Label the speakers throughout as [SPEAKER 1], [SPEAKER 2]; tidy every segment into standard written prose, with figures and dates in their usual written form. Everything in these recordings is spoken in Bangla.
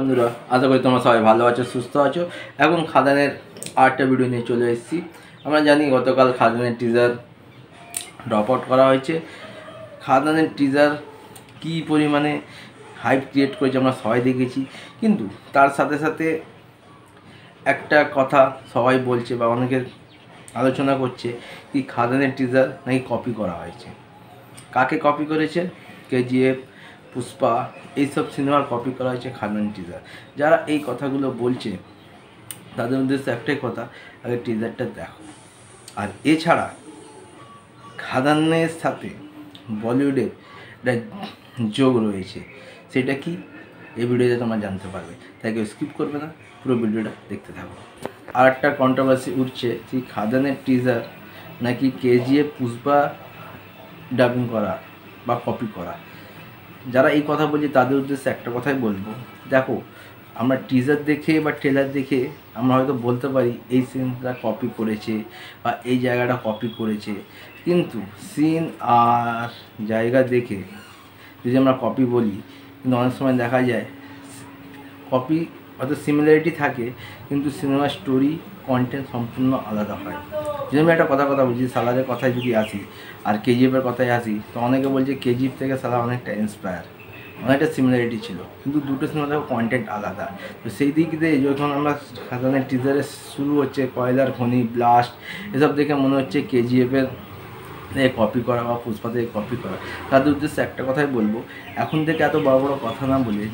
[SPEAKER 1] বন্ধুরা, আশা করি তোমরা সবাই ভালো আছো, সুস্থ আছো। এখন খাদানের আরেকটা ভিডিও নিয়ে চলে এসেছি। আমরা জানি গতকাল খাদানের টিজার ড্রপ আউট করা হয়েছে। খাদানের টিজার কী পরিমাণে হাইপ ক্রিয়েট করেছে আমরা সবাই দেখেছি, কিন্তু তার সাথে সাথে একটা কথা সবাই বলছে বা অনেকের আলোচনা করছে কি খাদানের টিজার নাকি কপি করা হয়েছে। কাকে কপি করেছে? কেজিএফ, পুষ্পা, এইসব সিনেমার কপি করা হয়েছে খাদান টিজার। যারা এই কথাগুলো বলছে তাদের উদ্দেশ্যে একটাই কথা, আগে টিজারটা দেখো। আর এছাড়া খাদানের সাথে বলিউডের একটা যোগ রয়েছে, সেটা কি এই ভিডিওতে তোমরা জানতে পারবে। তাই কেউ স্কিপ করবে না, পুরো ভিডিওটা দেখতে থাকো। আর একটা কন্ট্রোভার্সি উঠছে যে খাদানের টিজার নাকি কেজিএফ, পুষ্পা ডাবিং করা বা কপি করা। যারা এই কথা বলছে তাদের উদ্দেশ্যে একটা কথাই বলবো, দেখো আমরা টিজার দেখে বা ট্রেলার দেখে আমরা হয়তো বলতে পারি এই সিনটা কপি করেছে বা এই জায়গাটা কপি করেছে, কিন্তু সিন আর জায়গা দেখে যদি আমরা কপি বলি, কিন্তু অনেক সময় দেখা যায় কপি হয়তো সিমিলারিটি থাকে, কিন্তু সিনেমার স্টোরি কন্টেন্ট সম্পূর্ণ আলাদা হয়। যদি আমি একটা কথা বলছি, সালারের কথায় যদি আসি আর কেজিএফের কথায় আসি, তো অনেকে বলছে কেজিএফ থেকে সালার অনেকটা ইন্সপায়ার, অনেকটা সিমিলারিটি ছিল, কিন্তু দুটো সিনেমাতেও কন্টেন্ট আলাদা। তো সেই দিক দিয়ে যখন আমরা খাদানের টিজারে শুরু হচ্ছে কয়লার খনি, ব্লাস্ট, এসব দেখে মনে হচ্ছে কেজিএফের কপি করা বা পুষ্পা থেকে কপি করা। তাদের উদ্দেশ্যে একটা কথাই বলবো, এখন থেকে এত বড় বড় কথা না বলে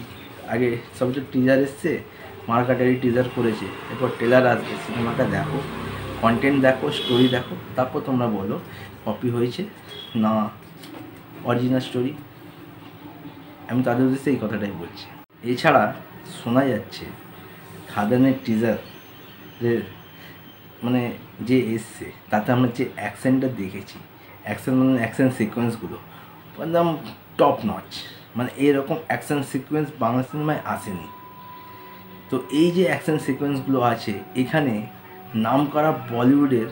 [SPEAKER 1] আগে সব যে টিজার এসছে, মার্কাটারি টিজার করেছে, এরপর ট্রেলার আসবে, সিনেমাটা দেখো, কন্টেন্ট দেখো, স্টোরি দেখো, তারপর তোমরা বলো কপি হয়েছে না অরিজিনাল স্টোরি। আমি তাদের উদ্দেশ্যে এই কথাটাই বলছি। এছাড়া শোনা যাচ্ছে খাদানের টিজারের মানে যে এসছে তাতে আমরা যে অ্যাকশনটা দেখেছি, অ্যাকশন সিকোয়েন্সগুলো একদম টপ নচ, মানে এরকম অ্যাকশন সিকোয়েন্স বাংলা সিনেমায় আসেনি। তো এই যে অ্যাকশন সিকোয়েন্সগুলো আছে, এখানে নাম করা বলিউডের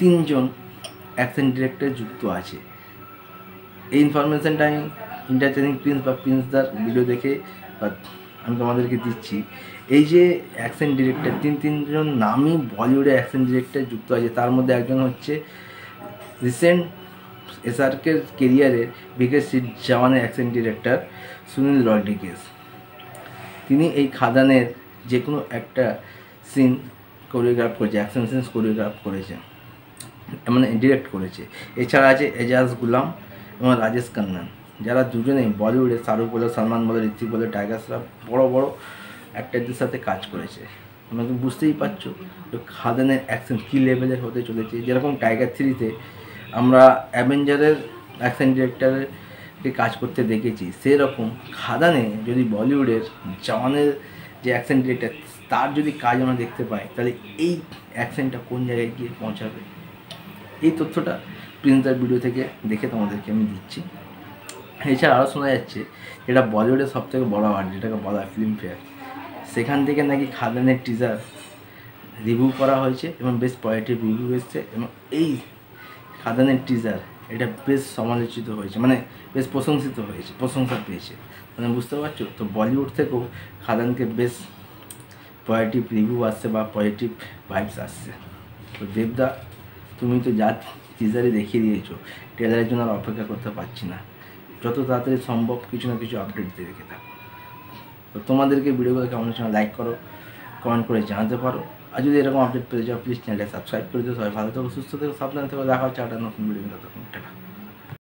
[SPEAKER 1] তিনজন অ্যাকশন ডিরেক্টর যুক্ত আছে। এই ইনফরমেশানটা আমি ইন্টারটেনিং প্রিন্স বা প্রিন্সদার ভিডিও দেখে বা আমি তোমাদেরকে দিচ্ছি। এই যে অ্যাকশন ডিরেক্টর তিনজন নামই বলিউডে অ্যাকশন ডিরেক্টর যুক্ত আছে। তার মধ্যে একজন হচ্ছে রিসেন্ট এসআরকের কেরিয়ারের বিগেস্ট হিট জওয়ানের অ্যাকশন ডিরেক্টর সুনীল রড্রিগেজ। তিনি এই খাদানের যে কোনো একটা সিন কোরিওগ্রাফ করেছে, অ্যাকশন সিনস কোরিওগ্রাফ করেছে, মানে ডিরেক্ট করেছে। এছাড়া আছে এজাজ গুলাম এবং রাজেশ খান্নান, যারা দুজনেই বলিউডে শাহরুখ বলে, সালমান বলে, ঋত্বিক বলে, টাইগার শ্রফ বড় বড় অ্যাক্টারদের সাথে কাজ করেছে। তোমরা তো বুঝতেই পারছো যে খাদানের অ্যাকশন কী লেভেলের হতে চলেছে। যেরকম টাইগার 3-তে আমরা অ্যাভেঞ্জারের অ্যাকশন ডিরেক্টরকে কাজ করতে দেখেছি, সেরকম খাদানে যদি বলিউডের জওয়ানের যে অ্যাকশন ডিরেক্টর তার যদি কাজ আমরা দেখতে পাই, তাহলে এই অ্যাকশনটা কোন জায়গায় গিয়ে পৌঁছাবে। এই তথ্যটা প্রিন্সদার ভিডিও থেকে দেখে তোমাদেরকে আমি দিচ্ছি। এছাড়া আরও শোনা যাচ্ছে যেটা বলিউডের সবথেকে বড় আর্ট, যেটাকে বলা হয় ফিল্মফেয়ার, সেখান থেকে নাকি খাদানের টিজার রিভিউ করা হয়েছে এবং বেশ পজিটিভ রিভিউ এসছে। এবং এই খাদানের টিজার এটা বেশ সমালোচিত হয়েছে, মানে বেশ প্রশংসা পেয়েছে। মানে বুঝতে পারছো তো, বলিউড থেকেও খাদানকে বেশ পজিটিভ রিভিউ আসছে বা পজিটিভ ভাইবস আসছে। তো দেবদা, তুমি তো যা টিজারে দেখিয়ে দিয়েছো, ট্রেলারের জন্য আর অপেক্ষা করতে পারছি না। যত তাড়াতাড়ি সম্ভব কিছু না কিছু আপডেট দিয়ে রেখে থাকো। তো তোমাদেরকে ভিডিওগুলো কেমন হচ্ছে লাইক করো, কমেন্ট করে জানাতে পারো। আর যদি এরকম আপডেট পেতে চাও প্লিজ চ্যানেলটা সাবস্ক্রাইব করে দিও। সবাই ভালো থেকো, সুস্থ থেকো, সাবধানে থেকো। দেখা হচ্ছে একটা নতুন ভিডিও। ততক্ষণ টাটা।